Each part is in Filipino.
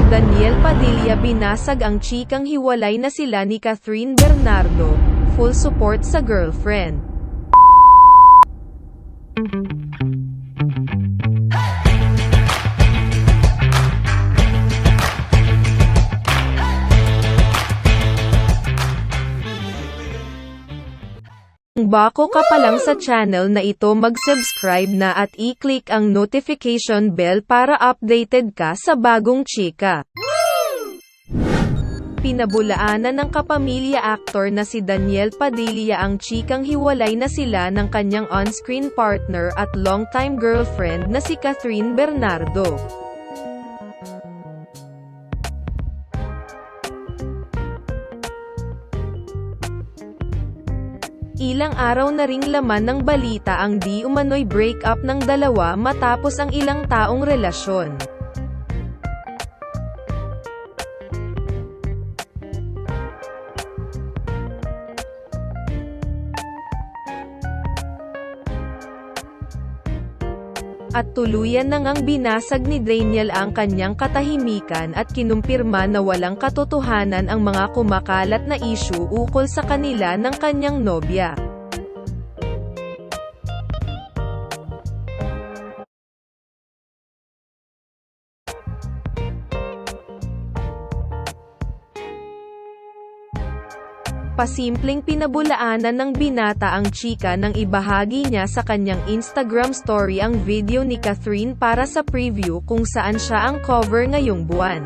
Daniel Padilla binasag ang chikang hiwalay na sila ni Catherine Bernardo, full support sa girlfriend. Kung bako ka pa lang sa channel na ito, mag-subscribe na at i-click ang notification bell para updated ka sa bagong chika. Pinabulaanan ng kapamilya actor na si Daniel Padilla ang chikang hiwalay na sila ng kanyang on-screen partner at longtime girlfriend na si Catherine Bernardo. Ilang araw na ring laman ng balita ang di umano'y breakup ng dalawa matapos ang ilang taong relasyon. At tuluyan na ngang binasag ni Daniel ang kanyang katahimikan at kinumpirma na walang katotohanan ang mga kumakalat na issue ukol sa kanila ng kanyang nobya. Pasimpleng pinabulaanan ng binata ang chika nang ibahagi niya sa kanyang Instagram story ang video ni Catherine para sa preview kung saan siya ang cover ngayong buwan.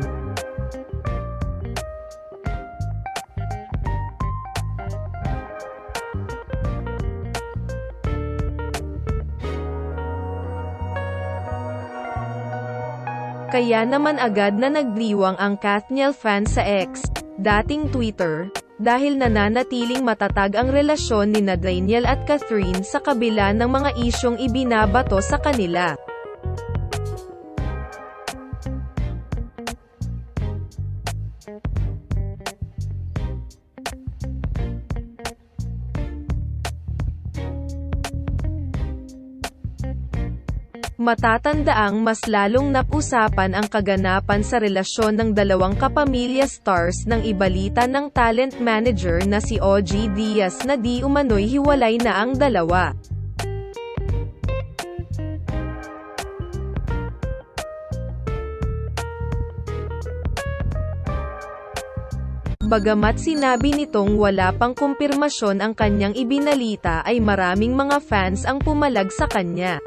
Kaya naman agad na nagdiwang ang Kathniel fans sa X, dating Twitter, dahil nananatiling matatag ang relasyon ni Daniel at Catherine sa kabila ng mga isyong ibinabato sa kanila. Matatandaang mas lalong napusapan ang kaganapan sa relasyon ng dalawang kapamilya stars nang ibalita ng talent manager na si OG Diaz na di umano'y hiwalay na ang dalawa. Bagamat sinabi nitong wala pang kumpirmasyon ang kanyang ibinalita, ay maraming mga fans ang pumalag sa kanya.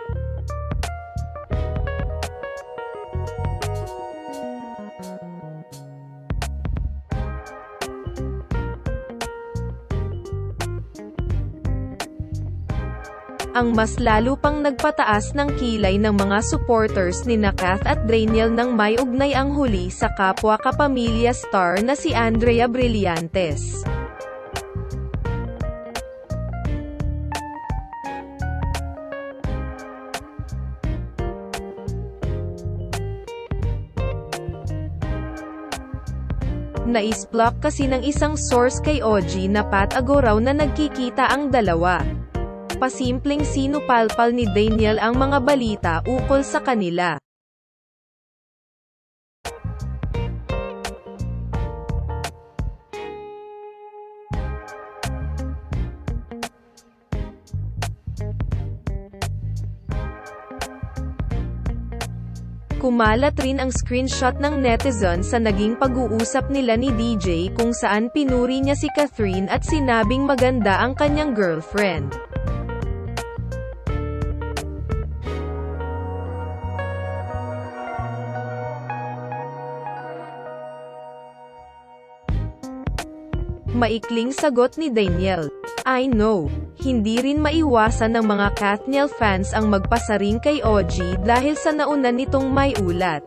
Ang mas lalo pang nagpataas ng kilay ng mga supporters ni Kath at Daniel nang may ugnay ang huli sa kapwa kapamilya star na si Andrea Brillantes. Nais-block kasi ng isang source kay OG na patago raw na nagkikita ang dalawa. Pasimpleng sinupalpal ni Daniel ang mga balita ukol sa kanila. Kumalat rin ang screenshot ng netizen sa naging pag-uusap nila ni DJ kung saan pinuri niya si Catherine at sinabing maganda ang kanyang girlfriend. Maikling sagot ni Daniel, "I know, hindi rin maiwasan ng mga Kathniel fans ang magpasaring kay OG dahil sa nauna nitong may ulat.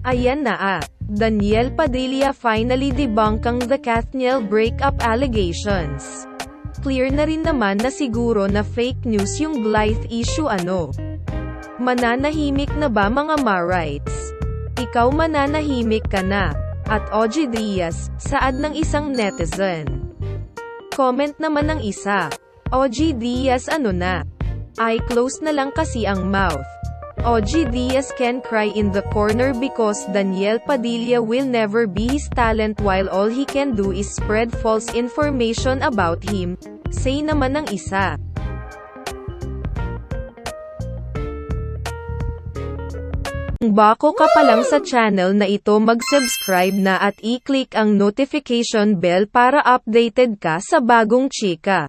Ayan na Daniel Padilla finally debunkang the Kathniel breakup allegations. Clear na rin naman na siguro na fake news yung Blythe issue Mananahimik na ba mga Marites? Ikaw mananahimik ka na. At OG Diaz, saad ng isang netizen. Comment naman ng isa. OG Diaz ano na? Ay close na lang kasi ang mouth. OG Diaz can cry in the corner because Daniel Padilla will never be his talent while all he can do is spread false information about him, say naman ng isa. Kung bako ka pa lang sa channel na ito, mag-subscribe na at i-click ang notification bell para updated ka sa bagong chika.